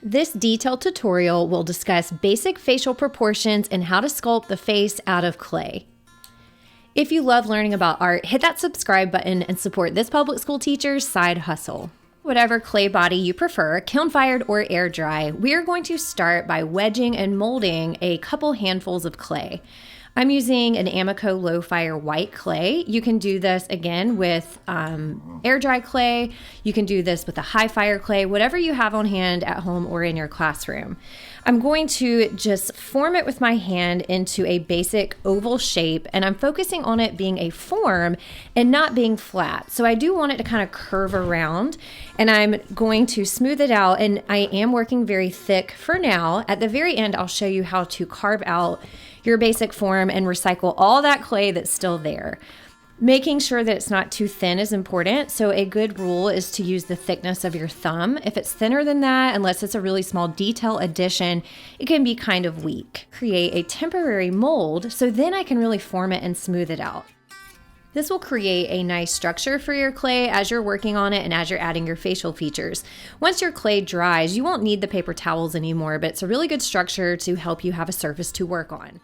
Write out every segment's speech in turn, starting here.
This detailed tutorial will discuss basic facial proportions and how to sculpt the face out of clay. If you love learning about art, hit that subscribe button and support this public school teacher's side hustle. Whatever clay body you prefer, kiln-fired or air dry, we are going to start by wedging and molding a couple handfuls of clay. I'm using an AMACO low-fire white clay. You can do this again with air dry clay. You can do this with a high-fire clay, whatever you have on hand at home or in your classroom. I'm going to just form it with my hand into a basic oval shape, and I'm focusing on it being a form and not being flat. So I do want it to kind of curve around, and I'm going to smooth it out, and I am working very thick for now. At the very end, I'll show you how to carve out your basic form and recycle all that clay that's still there. Making sure that it's not too thin is important, so a good rule is to use the thickness of your thumb. If it's thinner than that, unless it's a really small detail addition, it can be kind of weak. Create a temporary mold, so then I can really form it and smooth it out. This will create a nice structure for your clay as you're working on it and as you're adding your facial features. Once your clay dries, you won't need the paper towels anymore, but it's a really good structure to help you have a surface to work on.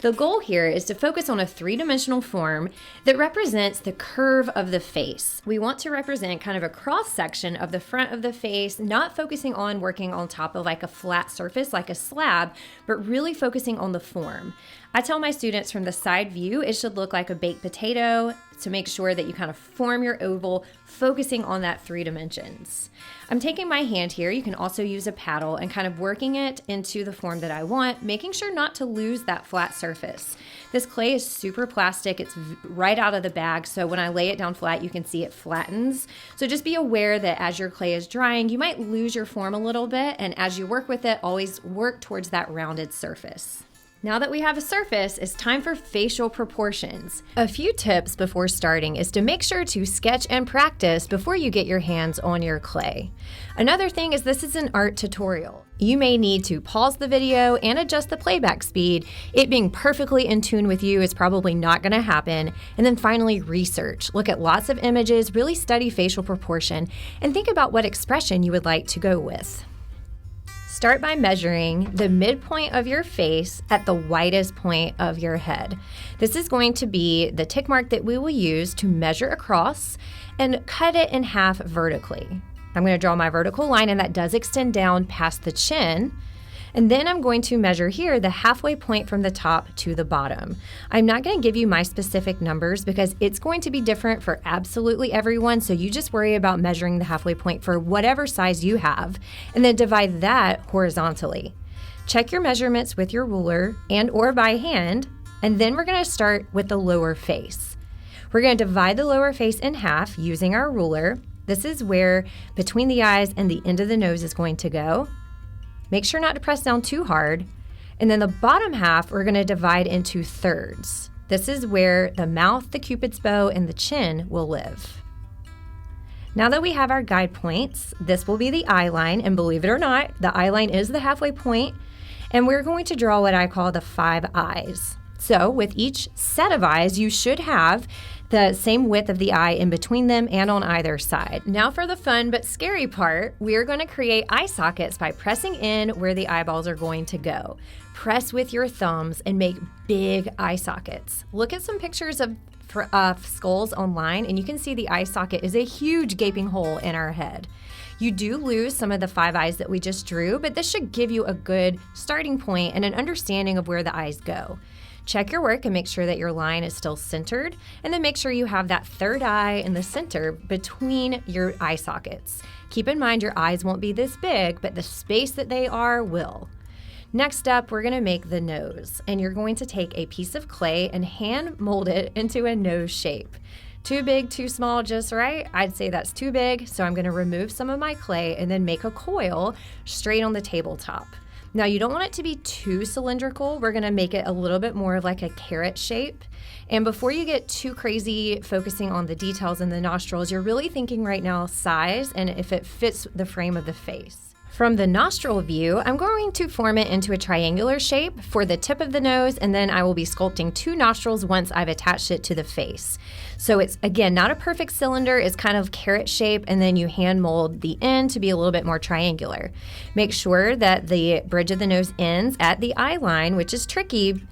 The goal here is to focus on a three-dimensional form that represents the curve of the face. We want to represent kind of a cross-section of the front of the face, not focusing on working on top of like a flat surface like a slab, but really focusing on the form. I tell my students from the side view, it should look like a baked potato to make sure that you kind of form your oval, focusing on that 3 dimensions. I'm taking my hand here, you can also use a paddle, and kind of working it into the form that I want, making sure not to lose that flat surface. This clay is super plastic, it's right out of the bag, so when I lay it down flat, you can see it flattens. So just be aware that as your clay is drying, you might lose your form a little bit, and as you work with it, always work towards that rounded surface. Now that we have a surface, it's time for facial proportions. A few tips before starting is to make sure to sketch and practice before you get your hands on your clay. Another thing is this is an art tutorial. You may need to pause the video and adjust the playback speed. It being perfectly in tune with you is probably not going to happen. And then finally, research. Look at lots of images, really study facial proportion, and think about what expression you would like to go with. Start by measuring the midpoint of your face at the widest point of your head. This is going to be the tick mark that we will use to measure across and cut it in half vertically. I'm going to draw my vertical line, and that does extend down past the chin. And then I'm going to measure here the halfway point from the top to the bottom. I'm not going to give you my specific numbers because it's going to be different for absolutely everyone, so you just worry about measuring the halfway point for whatever size you have, and then divide that horizontally. Check your measurements with your ruler and or by hand, and then we're going to start with the lower face. We're going to divide the lower face in half using our ruler. This is where between the eyes and the end of the nose is going to go. Make sure not to press down too hard. And then the bottom half, we're going to divide into thirds. This is where the mouth, the cupid's bow, and the chin will live. Now that we have our guide points, this will be the eye line. And believe it or not, the eye line is the halfway point. And we're going to draw what I call the 5 eyes. So with each set of eyes, you should have the same width of the eye in between them and on either side. Now for the fun but scary part, we're going to create eye sockets by pressing in where the eyeballs are going to go. Press with your thumbs and make big eye sockets. Look at some pictures of skulls online, and you can see the eye socket is a huge gaping hole in our head. You do lose some of the 5 eyes that we just drew, but this should give you a good starting point and an understanding of where the eyes go. Check your work and make sure that your line is still centered, and then make sure you have that third eye in the center between your eye sockets. Keep in mind your eyes won't be this big, but the space that they are will. Next up, we're going to make the nose, and you're going to take a piece of clay and hand mold it into a nose shape. Too big, too small, just right? I'd say that's too big, so I'm going to remove some of my clay and then make a coil straight on the tabletop. Now you don't want it to be too cylindrical. We're going to make it a little bit more of like a carrot shape. And before you get too crazy focusing on the details in the nostrils, you're really thinking right now size and if it fits the frame of the face. From the nostril view, I'm going to form it into a triangular shape for the tip of the nose, and then I will be sculpting 2 nostrils once I've attached it to the face. So it's, again, not a perfect cylinder, it's kind of carrot shape, and then you hand mold the end to be a little bit more triangular. Make sure that the bridge of the nose ends at the eye line, which is tricky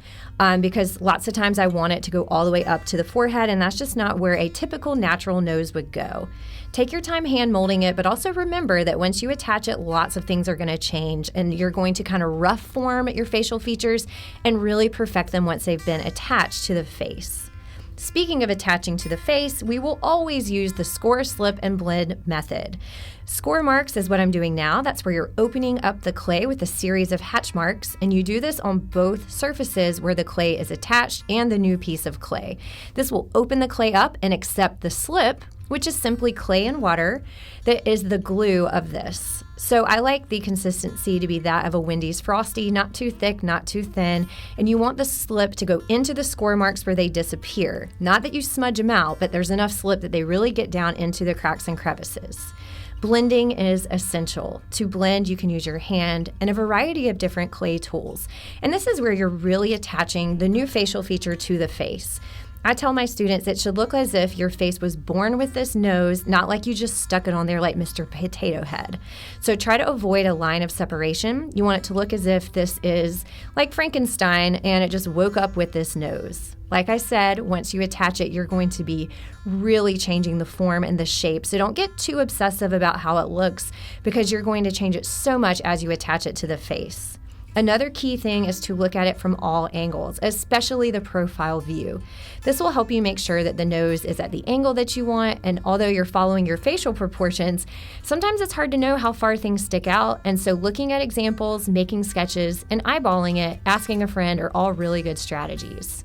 because lots of times I want it to go all the way up to the forehead, and that's just not where a typical natural nose would go. Take your time hand molding it, but also remember that once you attach it, lots of things are going to change, and you're going to kind of rough form your facial features and really perfect them once they've been attached to the face. Speaking of attaching to the face, we will always use the score, slip, and blend method. Score marks is what I'm doing now. That's where you're opening up the clay with a series of hatch marks, and you do this on both surfaces where the clay is attached and the new piece of clay. This will open the clay up and accept the slip, which is simply clay and water that is the glue of this. So I like the consistency to be that of a Wendy's Frosty, not too thick, not too thin, and you want the slip to go into the score marks where they disappear. Not that you smudge them out, but there's enough slip that they really get down into the cracks and crevices. Blending is essential. To blend, you can use your hand and a variety of different clay tools. And this is where you're really attaching the new facial feature to the face. I tell my students it should look as if your face was born with this nose, not like you just stuck it on there like Mr. Potato Head. So try to avoid a line of separation. You want it to look as if this is like Frankenstein and it just woke up with this nose. Like I said, once you attach it, you're going to be really changing the form and the shape. So don't get too obsessive about how it looks because you're going to change it so much as you attach it to the face. Another key thing is to look at it from all angles, especially the profile view. This will help you make sure that the nose is at the angle that you want, and although you're following your facial proportions, sometimes it's hard to know how far things stick out, and so looking at examples, making sketches, and eyeballing it, asking a friend are all really good strategies.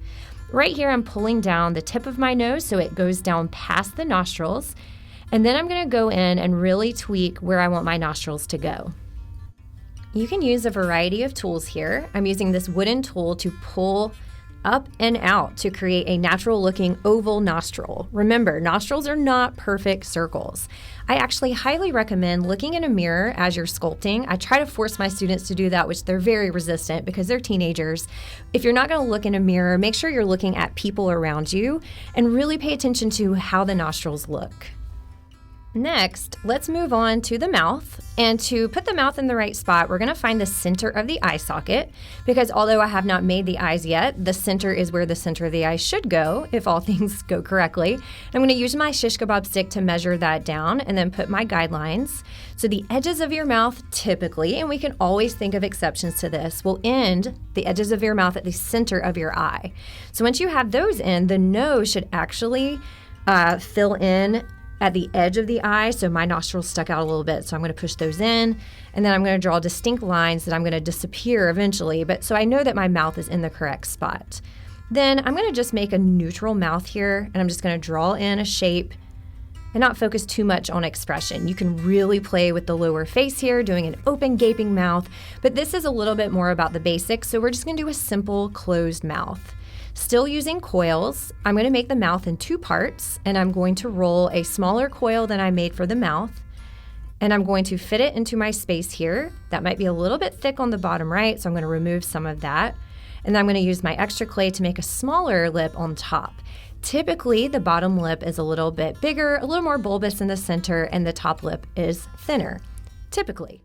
Right here, I'm pulling down the tip of my nose so it goes down past the nostrils, and then I'm going to go in and really tweak where I want my nostrils to go. You can use a variety of tools here. I'm using this wooden tool to pull up and out to create a natural looking oval nostril. Remember, nostrils are not perfect circles. I actually highly recommend looking in a mirror as you're sculpting. I try to force my students to do that, which they're very resistant because they're teenagers. If you're not going to look in a mirror, make sure you're looking at people around you and really pay attention to how the nostrils look. Next, let's move on to the mouth. And to put the mouth in the right spot, we're going to find the center of the eye socket because although I have not made the eyes yet, the center is where the center of the eye should go if all things go correctly. I'm going to use my shish kebab stick to measure that down and then put my guidelines. So the edges of your mouth typically, and we can always think of exceptions to this, will end the edges of your mouth at the center of your eye. So once you have those in, the nose should actually fill in at the edge of the eye, so my nostrils stuck out a little bit, so I'm going to push those in, and then I'm going to draw distinct lines that I'm going to disappear eventually, but so I know that my mouth is in the correct spot. Then I'm going to just make a neutral mouth here, and I'm just going to draw in a shape and not focus too much on expression. You can really play with the lower face here, doing an open, gaping mouth, but this is a little bit more about the basics, so we're just going to do a simple closed mouth. Still using coils, I'm going to make the mouth in 2 parts, and I'm going to roll a smaller coil than I made for the mouth, and I'm going to fit it into my space here. That might be a little bit thick on the bottom right, so I'm going to remove some of that, and then I'm going to use my extra clay to make a smaller lip on top. Typically, the bottom lip is a little bit bigger, a little more bulbous in the center, and the top lip is thinner, typically.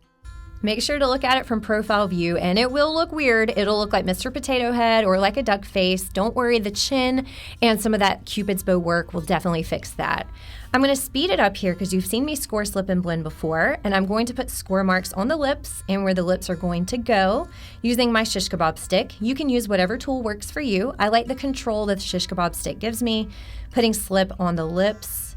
Make sure to look at it from profile view, and it will look weird. It'll look like Mr. Potato Head or like a duck face. Don't worry, the chin and some of that Cupid's bow work will definitely fix that. I'm going to speed it up here because you've seen me score, slip, and blend before, and I'm going to put score marks on the lips and where the lips are going to go using my shish kebab stick. You can use whatever tool works for you. I like the control that the shish kebab stick gives me, putting slip on the lips,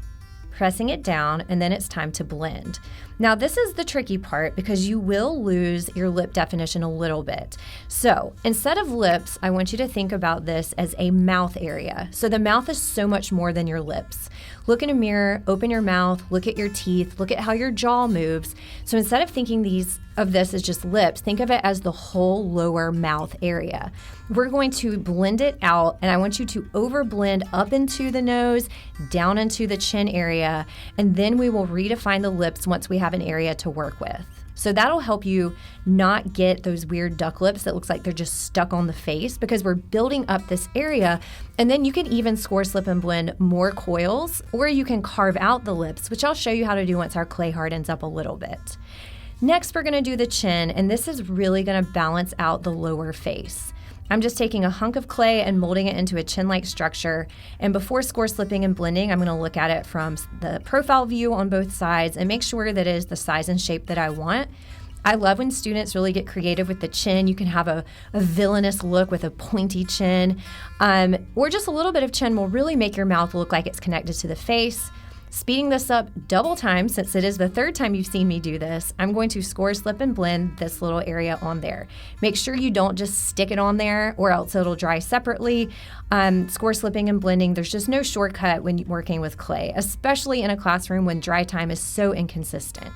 pressing it down, and then it's time to blend. Now this is the tricky part because you will lose your lip definition a little bit. So instead of lips, I want you to think about this as a mouth area. So the mouth is so much more than your lips. Look in a mirror, open your mouth, look at your teeth, look at how your jaw moves. So instead of thinking of this as just lips, think of it as the whole lower mouth area. We're going to blend it out, and I want you to overblend up into the nose, down into the chin area, and then we will redefine the lips once we have an area to work with. So that'll help you not get those weird duck lips that looks like they're just stuck on the face, because we're building up this area. And then you can even score, slip, and blend more coils, or you can carve out the lips, which I'll show you how to do once our clay hardens up a little bit. Next, we're going to do the chin, and this is really going to balance out the lower face. I'm just taking a hunk of clay and molding it into a chin-like structure. And before score, slipping, and blending, I'm going to look at it from the profile view on both sides and make sure that it is the size and shape that I want. I love when students really get creative with the chin. You can have a villainous look with a pointy chin, or just a little bit of chin will really make your mouth look like it's connected to the face. Speeding this up double time, since it is the third time you've seen me do this, I'm going to score, slip, and blend this little area on there. Make sure you don't just stick it on there, or else it'll dry separately. Score, slipping, and blending, there's just no shortcut when working with clay, especially in a classroom when dry time is so inconsistent.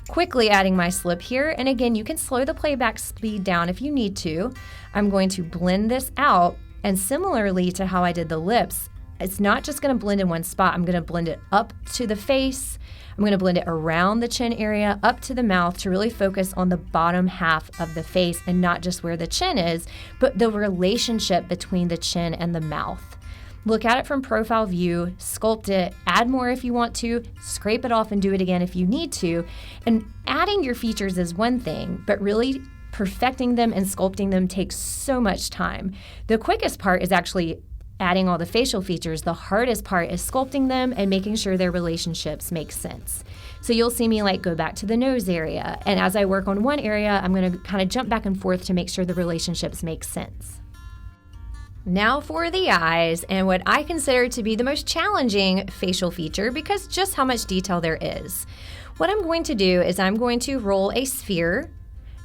Quickly adding my slip here, and again, you can slow the playback speed down if you need to. I'm going to blend this out, and similarly to how I did the lips, it's not just going to blend in one spot. I'm going to blend it up to the face. I'm going to blend it around the chin area, up to the mouth, to really focus on the bottom half of the face and not just where the chin is, but the relationship between the chin and the mouth. Look at it from profile view, sculpt it, add more if you want to, scrape it off and do it again if you need to. And adding your features is one thing, but really perfecting them and sculpting them takes so much time. The quickest part is actually adding all the facial features. The hardest part is sculpting them and making sure their relationships make sense. So you'll see me like go back to the nose area, and as I work on one area, I'm going to kind of jump back and forth to make sure the relationships make sense. Now for the eyes, and what I consider to be the most challenging facial feature, because just how much detail there is. What I'm going to do is I'm going to roll a sphere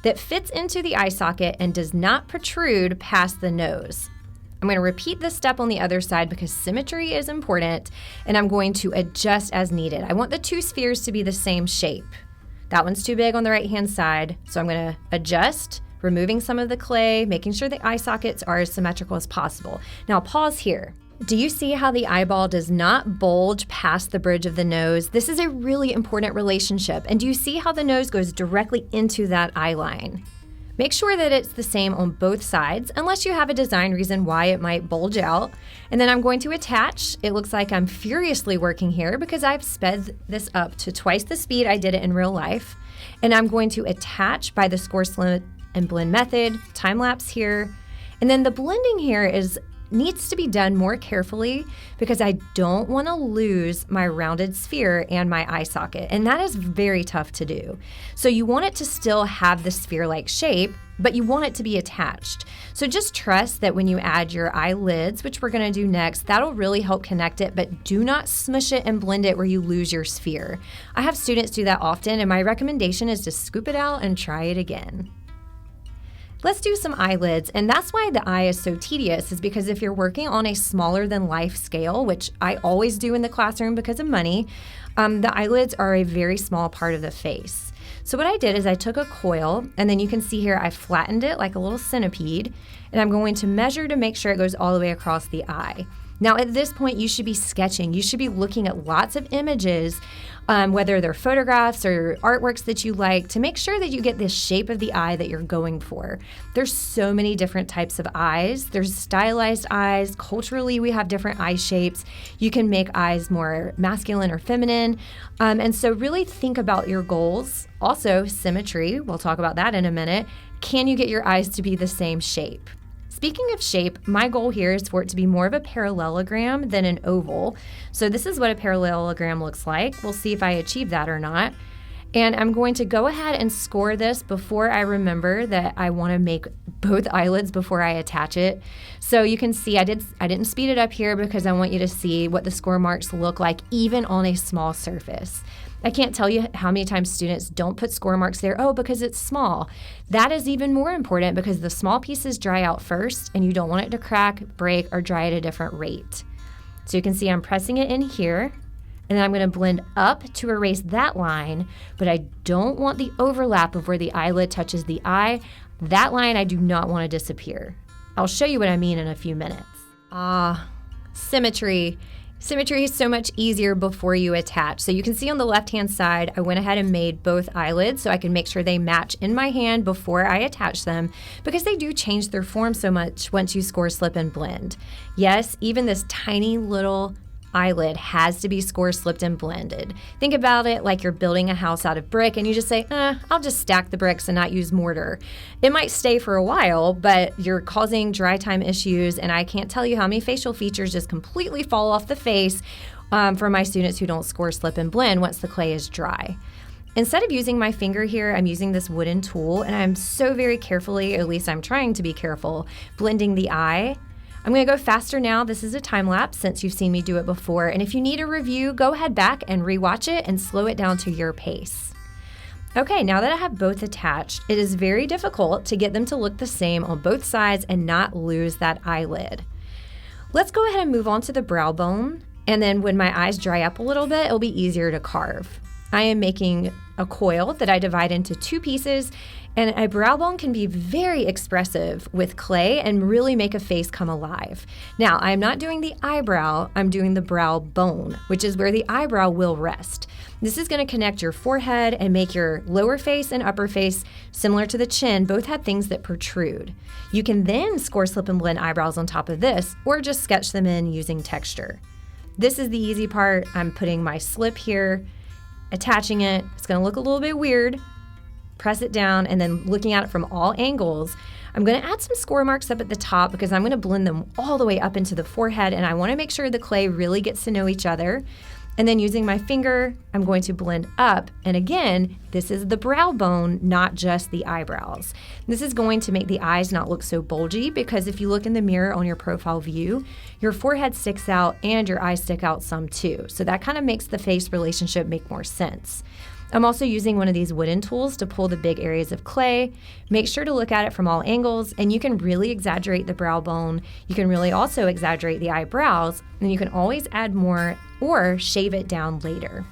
that fits into the eye socket and does not protrude past the nose. I'm going to repeat this step on the other side because symmetry is important, and I'm going to adjust as needed. I want the two spheres to be the same shape. That one's too big on the right-hand side, so I'm going to adjust, removing some of the clay, making sure the eye sockets are as symmetrical as possible. Now pause here. Do you see how the eyeball does not bulge past the bridge of the nose? This is a really important relationship. And do you see how the nose goes directly into that eye line? Make sure that it's the same on both sides, unless you have a design reason why it might bulge out. And then I'm going to attach. It looks like I'm furiously working here because I've sped this up to twice the speed I did it in real life. And I'm going to attach by the score, slip, and blend method, time lapse here. And then the blending here needs to be done more carefully because I don't want to lose my rounded sphere and my eye socket, and that is very tough to do. So you want it to still have the sphere-like shape, but you want it to be attached. So just trust that when you add your eyelids, which we're going to do next, that'll really help connect it, but do not smush it and blend it where you lose your sphere. I have students do that often, and my recommendation is to scoop it out and try it again. Let's do some eyelids, and that's why the eye is so tedious, is because if you're working on a smaller than life scale, which I always do in the classroom because of money, the eyelids are a very small part of the face. So what I did is I took a coil, and then you can see here I flattened it like a little centipede, and I'm going to measure to make sure it goes all the way across the eye. Now at this point you should be sketching. You should be looking at lots of images, whether they're photographs or artworks that you like, to make sure that you get the shape of the eye that you're going for. There's so many different types of eyes. There's stylized eyes. Culturally, we have different eye shapes. You can make eyes more masculine or feminine. And so really think about your goals. Also, symmetry. We'll talk about that in a minute. Can you get your eyes to be the same shape? Speaking of shape, my goal here is for it to be more of a parallelogram than an oval. So this is what a parallelogram looks like. We'll see if I achieve that or not. And I'm going to go ahead and score this before I remember that I want to make both eyelids before I attach it. So you can see I didn't speed it up here because I want you to see what the score marks look like even on a small surface. I can't tell you how many times students don't put score marks there, because it's small. That is even more important because the small pieces dry out first and you don't want it to crack, break, or dry at a different rate. So you can see I'm pressing it in here, and then I'm going to blend up to erase that line, but I don't want the overlap of where the eyelid touches the eye. That line I do not want to disappear. I'll show you what I mean in a few minutes. Symmetry. Symmetry is so much easier before you attach. So you can see on the left-hand side, I went ahead and made both eyelids so I can make sure they match in my hand before I attach them, because they do change their form so much once you score, slip, and blend. Yes, even this tiny little eyelid has to be score, slipped, and blended. Think about it like you're building a house out of brick and you just say, I'll just stack the bricks and not use mortar. It might stay for a while, but you're causing dry time issues, and I can't tell you how many facial features just completely fall off the face for my students who don't score, slip, and blend once the clay is dry. Instead of using my finger here, I'm using this wooden tool, and I'm so very carefully, or at least I'm trying to be careful, blending the eye. I'm going to go faster now. This is a time lapse since you've seen me do it before. And if you need a review, go ahead back and rewatch it and slow it down to your pace. Okay, now that I have both attached, it is very difficult to get them to look the same on both sides and not lose that eyelid. Let's go ahead and move on to the brow bone. And then when my eyes dry up a little bit, it'll be easier to carve. I am making a coil that I divide into 2 pieces, and a brow bone can be very expressive with clay and really make a face come alive. Now, I'm not doing the eyebrow, I'm doing the brow bone, which is where the eyebrow will rest. This is going to connect your forehead and make your lower face and upper face, similar to the chin, both have things that protrude. You can then score, slip, and blend eyebrows on top of this, or just sketch them in using texture. This is the easy part. I'm putting my slip here, attaching it. It's going to look a little bit weird. Press it down, and then looking at it from all angles, I'm going to add some score marks up at the top because I'm going to blend them all the way up into the forehead, and I want to make sure the clay really gets to know each other. And then using my finger, I'm going to blend up. And again, this is the brow bone, not just the eyebrows. This is going to make the eyes not look so bulgy, because if you look in the mirror on your profile view, your forehead sticks out and your eyes stick out some too. So that kind of makes the face relationship make more sense. I'm also using one of these wooden tools to pull the big areas of clay. Make sure to look at it from all angles, and you can really exaggerate the brow bone. You can really also exaggerate the eyebrows, and you can always add more or shave it down later.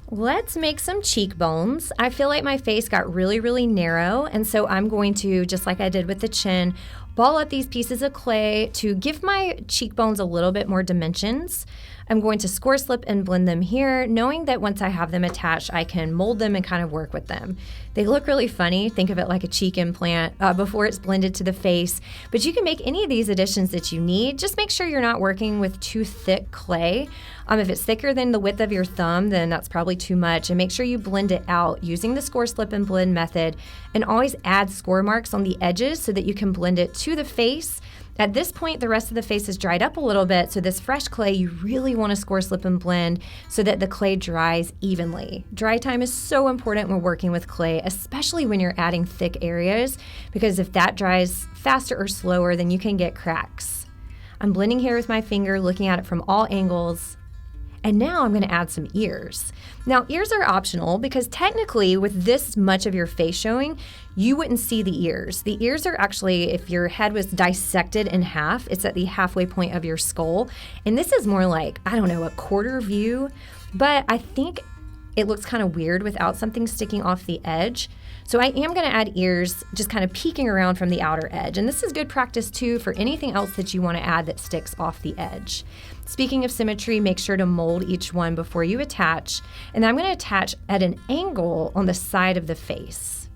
Let's make some cheekbones. I feel like my face got really, really narrow, and so I'm going to, just like I did with the chin, ball up these pieces of clay to give my cheekbones a little bit more dimensions. I'm going to score, slip, and blend them here, knowing that once I have them attached, I can mold them and kind of work with them. They look really funny. Think of it like a cheek implant before it's blended to the face, but you can make any of these additions that you need. Just make sure you're not working with too thick clay. If it's thicker than the width of your thumb, then that's probably too much, and make sure you blend it out using the score, slip, and blend method, and always add score marks on the edges so that you can blend it to the face. At this point, the rest of the face is dried up a little bit, so this fresh clay, you really want to score, slip, and blend so that the clay dries evenly. Dry time is so important when working with clay, especially when you're adding thick areas, because if that dries faster or slower, then you can get cracks. I'm blending here with my finger, looking at it from all angles. And now I'm going to add some ears. Now, ears are optional because technically with this much of your face showing, you wouldn't see the ears. The ears are actually, if your head was dissected in half, it's at the halfway point of your skull. And this is more like, I don't know, a quarter view, but I think it looks kind of weird without something sticking off the edge. So I am going to add ears just kind of peeking around from the outer edge. And this is good practice too for anything else that you want to add that sticks off the edge. Speaking of symmetry, make sure to mold each one before you attach. And I'm going to attach at an angle on the side of the face.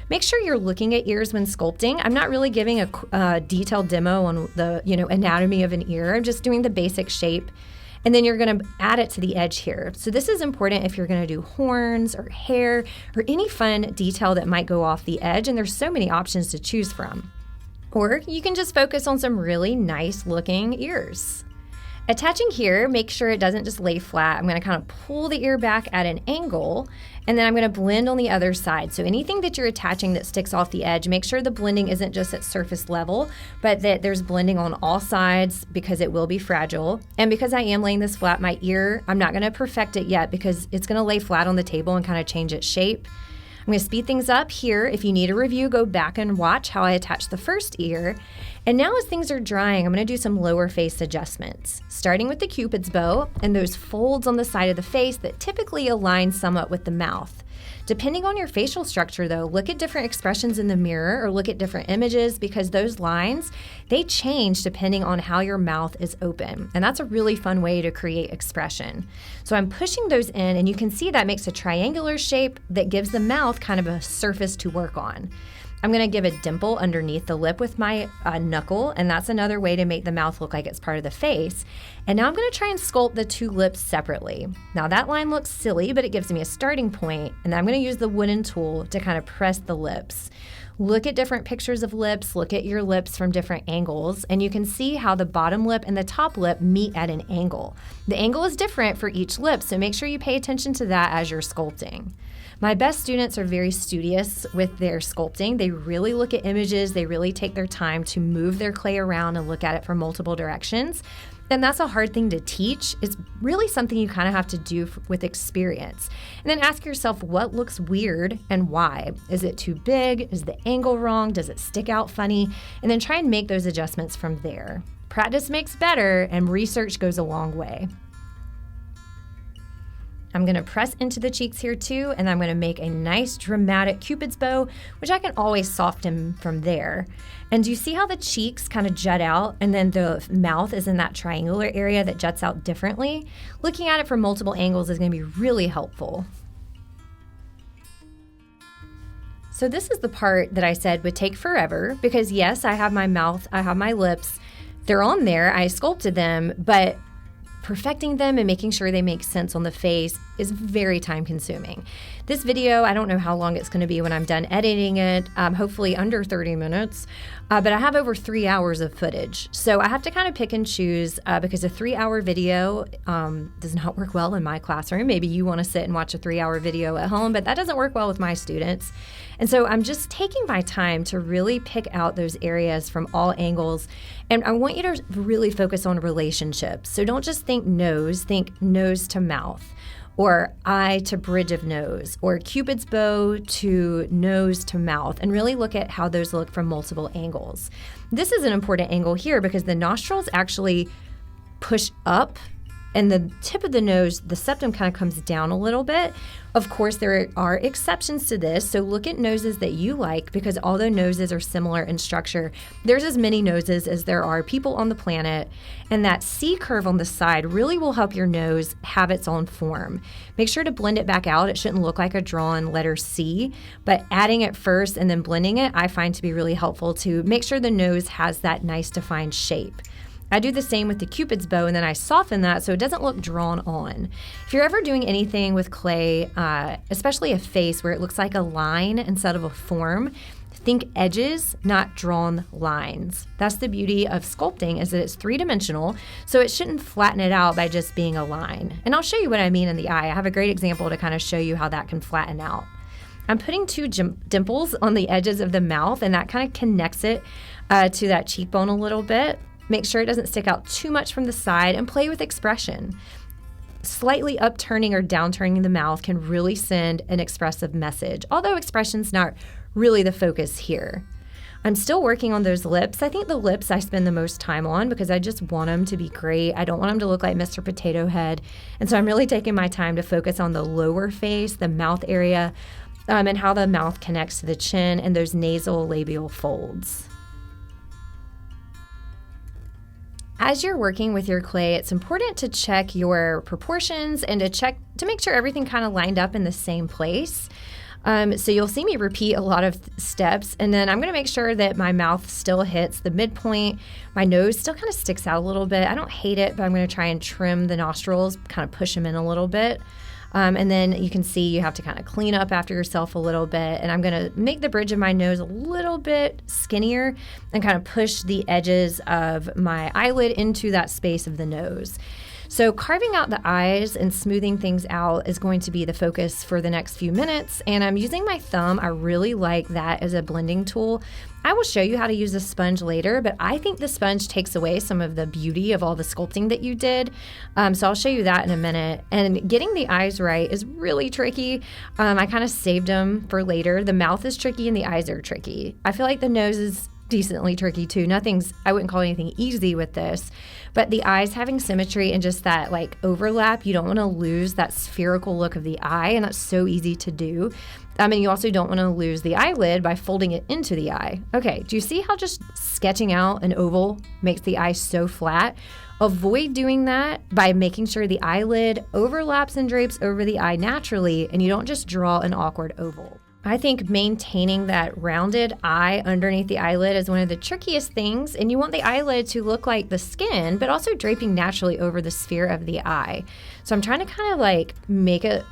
Make sure you're looking at ears when sculpting. I'm not really giving a detailed demo on the anatomy of an ear. I'm just doing the basic shape. And then you're going to add it to the edge here. So this is important if you're going to do horns or hair or any fun detail that might go off the edge. And there's so many options to choose from. Or you can just focus on some really nice looking ears. Attaching here, make sure it doesn't just lay flat. I'm going to kind of pull the ear back at an angle, and then I'm going to blend on the other side. So anything that you're attaching that sticks off the edge, make sure the blending isn't just at surface level, but that there's blending on all sides because it will be fragile. And because I am laying this flat, my ear, I'm not going to perfect it yet because it's going to lay flat on the table and kind of change its shape. I'm going to speed things up here. If you need a review, go back and watch how I attach the first ear. And now as things are drying, I'm going to do some lower face adjustments, starting with the Cupid's bow and those folds on the side of the face that typically align somewhat with the mouth. Depending on your facial structure though, look at different expressions in the mirror or look at different images because those lines, they change depending on how your mouth is open. And that's a really fun way to create expression. So I'm pushing those in and you can see that makes a triangular shape that gives the mouth kind of a surface to work on. I'm going to give a dimple underneath the lip with my knuckle, and that's another way to make the mouth look like it's part of the face. And now I'm going to try and sculpt the two lips separately. Now that line looks silly, but it gives me a starting point, and I'm going to use the wooden tool to kind of press the lips. Look at different pictures of lips, look at your lips from different angles, and you can see how the bottom lip and the top lip meet at an angle. The angle is different for each lip, so make sure you pay attention to that as you're sculpting. My best students are very studious with their sculpting. They really look at images, they really take their time to move their clay around and look at it from multiple directions. And that's a hard thing to teach. It's really something you kind of have to do with experience. And then ask yourself what looks weird and why. Is it too big? Is the angle wrong? Does it stick out funny? And then try and make those adjustments from there. Practice makes better, and research goes a long way. I'm going to press into the cheeks here too, and I'm going to make a nice dramatic Cupid's bow, which I can always soften from there. And do you see how the cheeks kind of jut out and then the mouth is in that triangular area that juts out differently? Looking at it from multiple angles is going to be really helpful. So this is the part that I said would take forever because yes, I have my mouth, I have my lips, they're on there, I sculpted them, but perfecting them and making sure they make sense on the face is very time consuming. This video, I don't know how long it's going to be when I'm done editing it, hopefully under 30 minutes, but I have over 3 hours of footage. So I have to kind of pick and choose because a 3-hour video does not work well in my classroom. Maybe you want to sit and watch a 3-hour video at home, but that doesn't work well with my students. And so I'm just taking my time to really pick out those areas from all angles. And I want you to really focus on relationships. So don't just think nose to mouth, or eye to bridge of nose, or Cupid's bow to nose to mouth, and really look at how those look from multiple angles. This is an important angle here because the nostrils actually push up and the tip of the nose, the septum kind of comes down a little bit. Of course, there are exceptions to this, so look at noses that you like because although noses are similar in structure, there's as many noses as there are people on the planet, and that C curve on the side really will help your nose have its own form. Make sure to blend it back out. It shouldn't look like a drawn letter C, but adding it first and then blending it, I find to be really helpful to make sure the nose has that nice defined shape. I do the same with the Cupid's bow, and then I soften that so it doesn't look drawn on. If you're ever doing anything with clay, especially a face where it looks like a line instead of a form, think edges, not drawn lines. That's the beauty of sculpting, is that it's three-dimensional, so it shouldn't flatten it out by just being a line. And I'll show you what I mean in the eye. I have a great example to kind of show you how that can flatten out. I'm putting 2 dimples on the edges of the mouth, and that kind of connects it to that cheekbone a little bit. Make sure it doesn't stick out too much from the side and play with expression. Slightly upturning or downturning the mouth can really send an expressive message, although expression's not really the focus here. I'm still working on those lips. I think the lips I spend the most time on because I just want them to be great. I don't want them to look like Mr. Potato Head. And so I'm really taking my time to focus on the lower face, the mouth area, and how the mouth connects to the chin and those nasal labial folds. As you're working with your clay, it's important to check your proportions and to make sure everything kind of lined up in the same place. So you'll see me repeat a lot of steps, and then I'm going to make sure that my mouth still hits the midpoint. My nose still kind of sticks out a little bit. I don't hate it, but I'm going to try and trim the nostrils, kind of push them in a little bit. And then you can see you have to kind of clean up after yourself a little bit. And I'm going to make the bridge of my nose a little bit skinnier and kind of push the edges of my eyelid into that space of the nose. So carving out the eyes and smoothing things out is going to be the focus for the next few minutes. And I'm using my thumb. I really like that as a blending tool. I will show you how to use a sponge later, but I think the sponge takes away some of the beauty of all the sculpting that you did. So I'll show you that in a minute. And getting the eyes right is really tricky. I kind of saved them for later. The mouth is tricky and the eyes are tricky. I feel like the nose is decently tricky too. I wouldn't call anything easy with this, but the eyes having symmetry and just that like overlap, you don't want to lose that spherical look of the eye, and that's so easy to do. And you also don't want to lose the eyelid by folding it into the eye. Okay, do you see how just sketching out an oval makes the eye so flat? Avoid doing that by making sure the eyelid overlaps and drapes over the eye naturally, and you don't just draw an awkward oval. I think maintaining that rounded eye underneath the eyelid is one of the trickiest things, and you want the eyelid to look like the skin, but also draping naturally over the sphere of the eye. So I'm trying to kind of like make it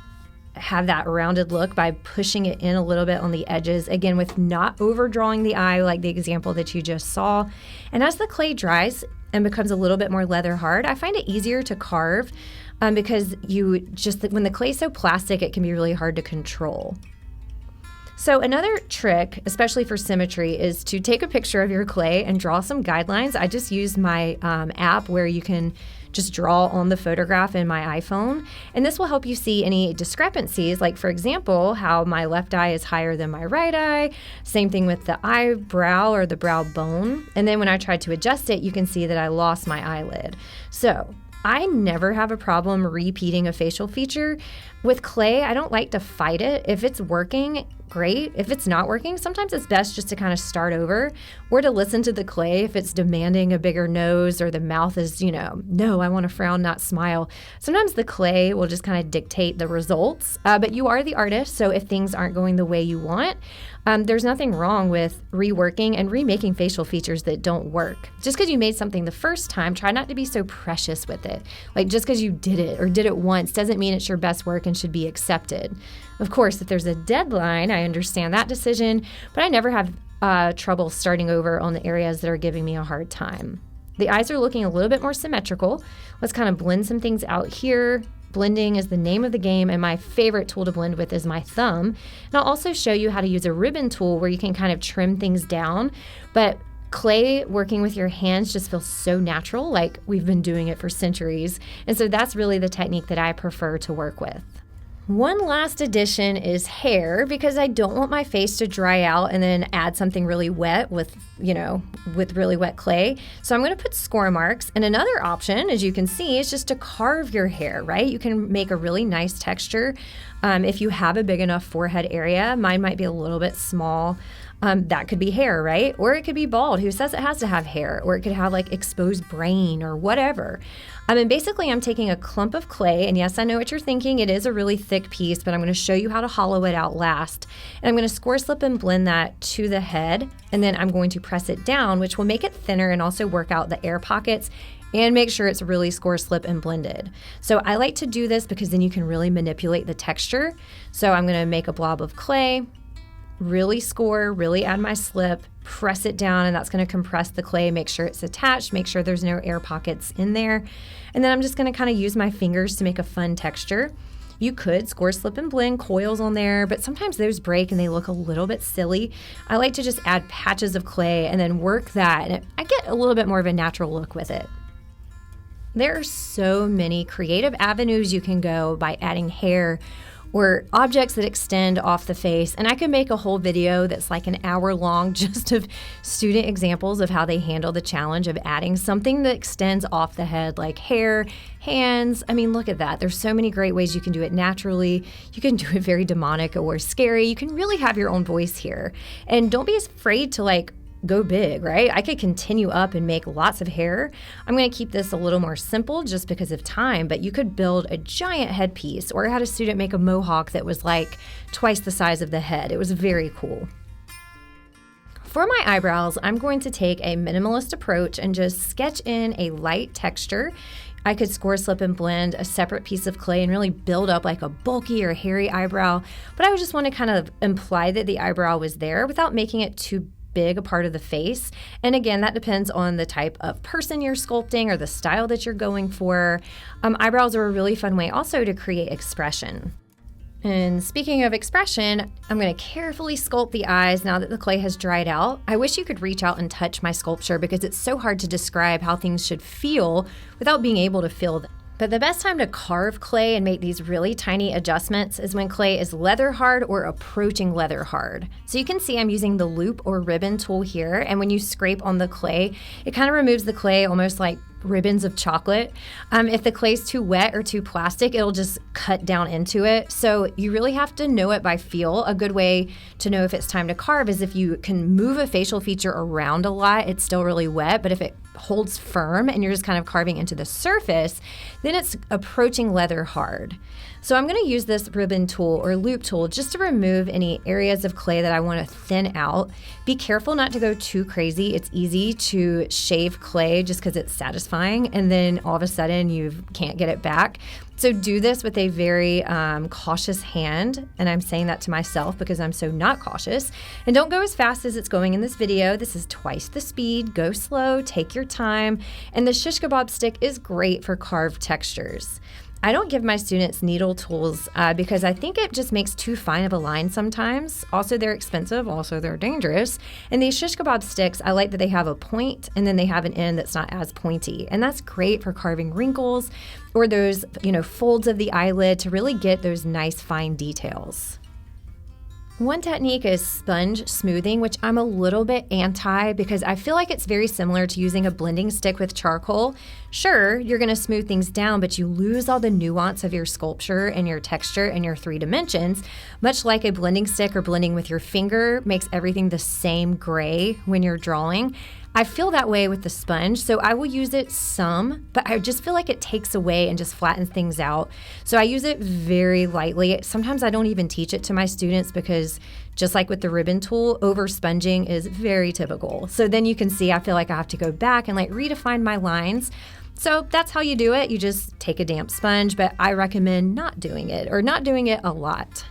have that rounded look by pushing it in a little bit on the edges, again, with not overdrawing the eye like the example that you just saw. And as the clay dries and becomes a little bit more leather hard, I find it easier to carve because when the clay is so plastic, it can be really hard to control. So another trick, especially for symmetry, is to take a picture of your clay and draw some guidelines. I just use my app where you can just draw on the photograph in my iPhone. And this will help you see any discrepancies, like for example, how my left eye is higher than my right eye. Same thing with the eyebrow or the brow bone. And then when I tried to adjust it, you can see that I lost my eyelid. So I never have a problem repeating a facial feature. With clay, I don't like to fight it. If it's working, great. If it's not working, sometimes it's best just to kind of start over or to listen to the clay if it's demanding a bigger nose or the mouth is, no, I want to frown, not smile. Sometimes the clay will just kind of dictate the results, but you are the artist, so if things aren't going the way you want, there's nothing wrong with reworking and remaking facial features that don't work. Just because you made something the first time, try not to be so precious with it. Like just because you did it or did it once doesn't mean it's your best work and should be accepted. Of course, if there's a deadline, I understand that decision, but I never have trouble starting over on the areas that are giving me a hard time. The eyes are looking a little bit more symmetrical. Let's kind of blend some things out here. Blending is the name of the game, and my favorite tool to blend with is my thumb. And I'll also show you how to use a ribbon tool where you can kind of trim things down. But clay working with your hands just feels so natural, like we've been doing it for centuries. And so that's really the technique that I prefer to work with. One last addition is hair, because I don't want my face to dry out and then add something really wet with really wet clay. So I'm going to put score marks. And another option, as you can see, is just to carve your hair, right? You can make a really nice texture if you have a big enough forehead area. Mine might be a little bit small. That could be hair, right? Or it could be bald. Who says it has to have hair? Or it could have like exposed brain or whatever. And basically I'm taking a clump of clay, and yes, I know what you're thinking. It is a really thick piece, but I'm going to show you how to hollow it out last. And I'm going to score slip and blend that to the head, and then I'm going to press it down, which will make it thinner and also work out the air pockets and make sure it's really score slip and blended. So I like to do this because then you can really manipulate the texture. So I'm going to make a blob of clay, really score, really add my slip, press it down, and that's going to compress the clay, make sure it's attached, make sure there's no air pockets in there. And then I'm just going to kind of use my fingers to make a fun texture. You could score, slip, and blend coils on there, but sometimes those break and they look a little bit silly. I like to just add patches of clay and then work that, and I get a little bit more of a natural look with it. There are so many creative avenues you can go by adding hair or objects that extend off the face. And I could make a whole video that's like an hour long just of student examples of how they handle the challenge of adding something that extends off the head, like hair, hands. I mean, look at that. There's so many great ways you can do it naturally. You can do it very demonic or scary. You can really have your own voice here. And don't be afraid to go big, right? I could continue up and make lots of hair. I'm going to keep this a little more simple just because of time, but you could build a giant headpiece, or I had a student make a mohawk that was like twice the size of the head. It was very cool. For my eyebrows, I'm going to take a minimalist approach and just sketch in a light texture. I could score, slip, and blend a separate piece of clay and really build up like a bulky or hairy eyebrow, but I would just want to kind of imply that the eyebrow was there without making it too big a part of the face. And again, that depends on the type of person you're sculpting or the style that you're going for. Eyebrows are a really fun way also to create expression. And speaking of expression, I'm going to carefully sculpt the eyes now that the clay has dried out. I wish you could reach out and touch my sculpture because it's so hard to describe how things should feel without being able to feel them. But the best time to carve clay and make these really tiny adjustments is when clay is leather hard or approaching leather hard. So you can see I'm using the loop or ribbon tool here, and when you scrape on the clay, it kind of removes the clay almost like ribbons of chocolate. If the clay's too wet or too plastic, it'll just cut down into it. So you really have to know it by feel. A good way to know if it's time to carve is if you can move a facial feature around a lot, it's still really wet, but if it holds firm and you're just kind of carving into the surface, then it's approaching leather hard. So I'm going to use this ribbon tool or loop tool just to remove any areas of clay that I want to thin out. Be careful not to go too crazy. It's easy to shave clay just because it's satisfying, and then all of a sudden you can't get it back. So do this with a very cautious hand, and I'm saying that to myself because I'm so not cautious. And don't go as fast as it's going in this video. This is twice the speed. Go slow, take your time, and the shish kebab stick is great for carved textures. I don't give my students needle tools because I think it just makes too fine of a line sometimes. Also, they're expensive. Also, they're dangerous. And these shish kebab sticks, I like that they have a point and then they have an end that's not as pointy. And that's great for carving wrinkles or those, folds of the eyelid to really get those nice fine details. One technique is sponge smoothing, which I'm a little bit anti because I feel like it's very similar to using a blending stick with charcoal. Sure, you're going to smooth things down, but you lose all the nuance of your sculpture and your texture and your 3 dimensions, much like a blending stick or blending with your finger makes everything the same gray when you're drawing. I feel that way with the sponge, so I will use it some, but I just feel like it takes away and just flattens things out. So I use it very lightly. Sometimes I don't even teach it to my students because just like with the ribbon tool, over sponging is very typical. So then you can see I feel like I have to go back and redefine my lines. So that's how you do it. You just take a damp sponge, but I recommend not doing it or not doing it a lot.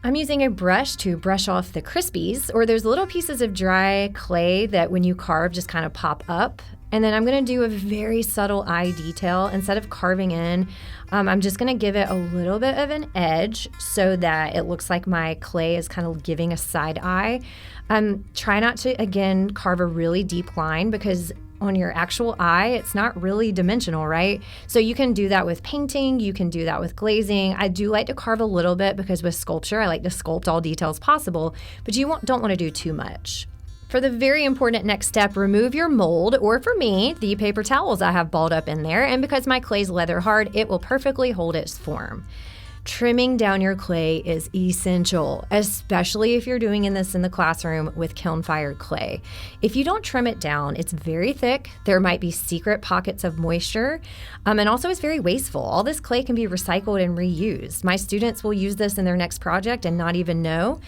I'm using a brush to brush off the crispies or those little pieces of dry clay that when you carve just kind of pop up. And then I'm going to do a very subtle eye detail. Instead of carving in, I'm just going to give it a little bit of an edge so that it looks like my clay is kind of giving a side eye. Try not to, again, carve a really deep line because on your actual eye, it's not really dimensional, right? So you can do that with painting, you can do that with glazing. I do like to carve a little bit because with sculpture, I like to sculpt all details possible, but you don't want to do too much. For the very important next step, remove your mold, or for me, the paper towels I have balled up in there, and because my clay's leather hard, it will perfectly hold its form. Trimming down your clay is essential, especially if you're doing this in the classroom with kiln-fired clay. If you don't trim it down, it's very thick. There might be secret pockets of moisture, and also it's very wasteful. All this clay can be recycled and reused. My students will use this in their next project and not even know.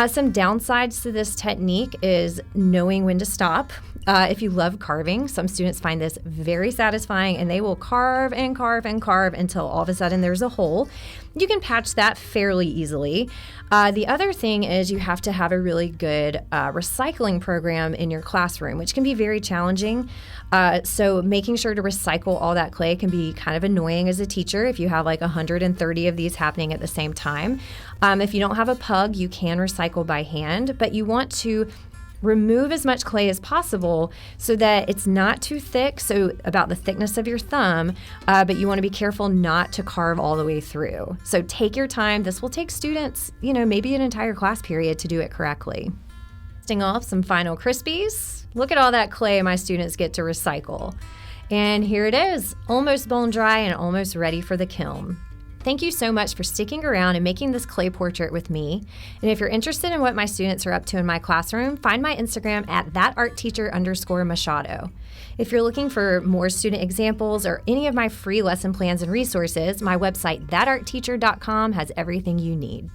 Some downsides to this technique is knowing when to stop. If you love carving, some students find this very satisfying and they will carve and carve and carve until all of a sudden there's a hole. You can patch that fairly easily. The other thing is you have to have a really good recycling program in your classroom, which can be very challenging. So making sure to recycle all that clay can be kind of annoying as a teacher if you have 130 of these happening at the same time. If you don't have a pug, you can recycle by hand, but you want to remove as much clay as possible so that it's not too thick, so about the thickness of your thumb, but you want to be careful not to carve all the way through. So take your time. This will take students, maybe an entire class period to do it correctly. Dusting off some final crispies. Look at all that clay my students get to recycle. And here it is, almost bone dry and almost ready for the kiln. Thank you so much for sticking around and making this clay portrait with me. And if you're interested in what my students are up to in my classroom, find my Instagram at thatartteacher_Machado. If you're looking for more student examples or any of my free lesson plans and resources, my website, thatartteacher.com, has everything you need.